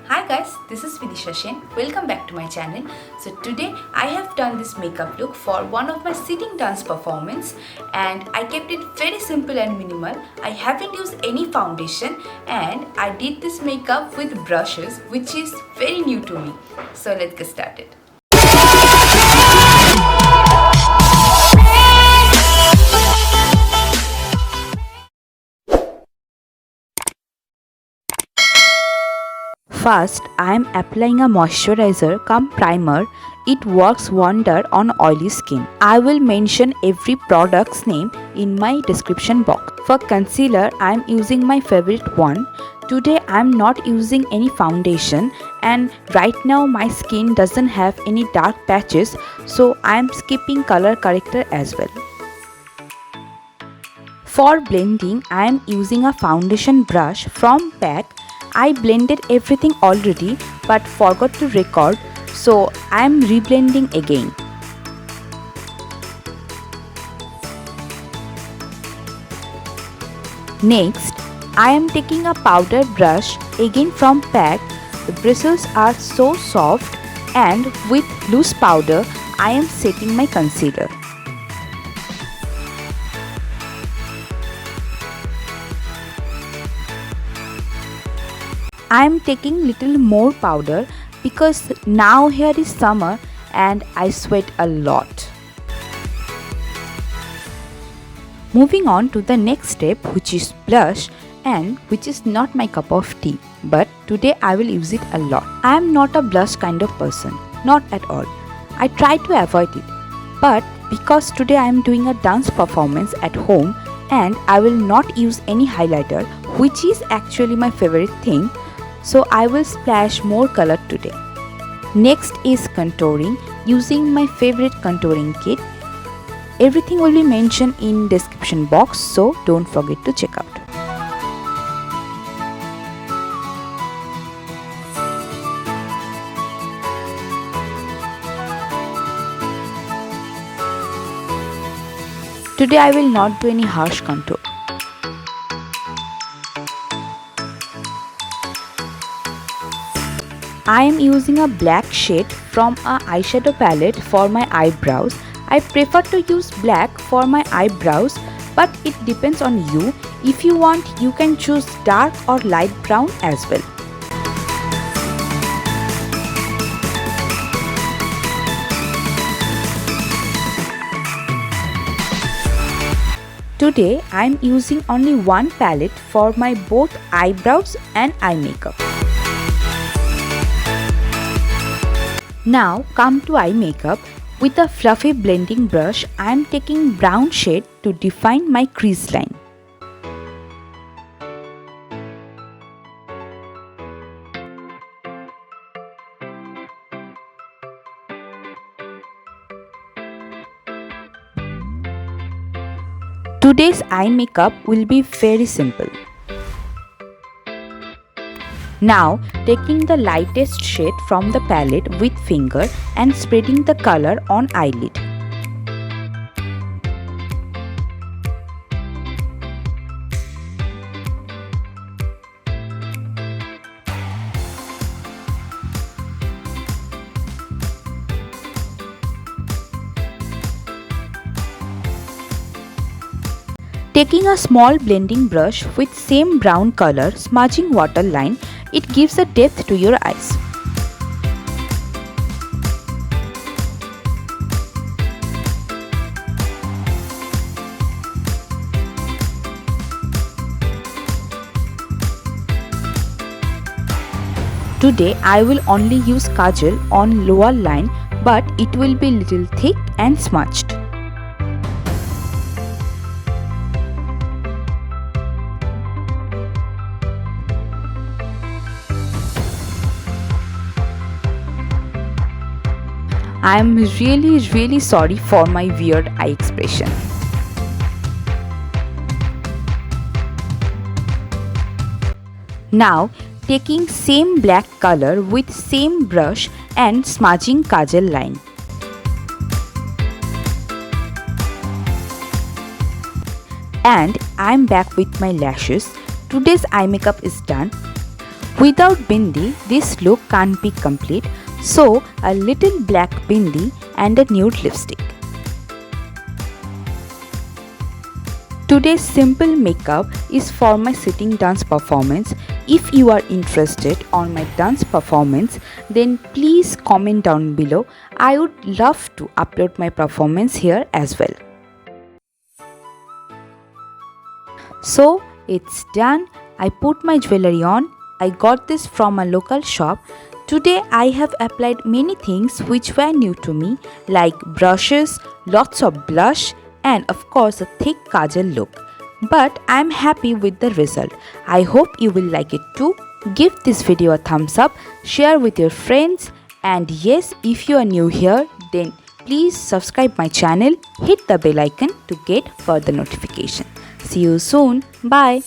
Hi guys, this is Vidisha Sen. Welcome back to my channel. So today I have done this makeup look for one of my sitting dance performance and I kept it very simple and minimal. I haven't used any foundation and I did this makeup with brushes which is very new to me. So let's get started. First, I am applying a moisturizer cum primer. It works wonder on oily skin. I will mention every product's name in my description box. For concealer, I am using my favorite one. Today I am not using any foundation and right now my skin doesn't have any dark patches, so I am skipping color corrector as well. For blending, I am using a foundation brush from PAC. I blended everything already but forgot to record, so I am reblending again. Next, I am taking a powder brush again from PAC. The bristles are so soft and with loose powder, I am setting my concealer. I am taking little more powder because now here is summer and I sweat a lot. Moving on to the next step, which is blush, and which is not my cup of tea, but today I will use it a lot. I am not a blush kind of person, not at all. I try to avoid it, but because today I am doing a dance performance at home and I will not use any highlighter, which is actually my favorite thing, so I will splash more color today. Next is contouring using my favorite contouring kit. Everything will be mentioned in description box, so don't forget to check out. Today I will not do any harsh contour. I am using a black shade from a eyeshadow palette for my eyebrows. I prefer to use black for my eyebrows, but it depends on you. If you want, you can choose dark or light brown as well. Today I am using only one palette for my both eyebrows and eye makeup. Now come to eye makeup. With a fluffy blending brush, I am taking brown shade to define my crease line. Today's eye makeup will be very simple. Now, taking the lightest shade from the palette with finger and spreading the color on eyelid. Taking a small blending brush with same brown color, smudging waterline, it gives a depth to your eyes. Today I will only use kajal on lower line, but it will be little thick and smudged. I am really sorry for my weird eye expression. Now taking same black color with same brush and smudging kajal line. And I'm back with my lashes. Today's eye makeup is done. Without bindi, this look can't be complete, so a little black bindi and a nude lipstick. Today's simple makeup is for my sitting dance performance. If you are interested on my dance performance, then please comment down below. I would love to upload my performance here as well. So it's done. I put my jewelry on. I got this from a local shop. Today I have applied many things which were new to me, like brushes, lots of blush, and of course a thick kajal look. But I am happy with the result. I hope you will like it too. Give this video a thumbs up, share with your friends, and yes, if you are new here, then please subscribe my channel, hit the bell icon to get further notification. See you soon. Bye.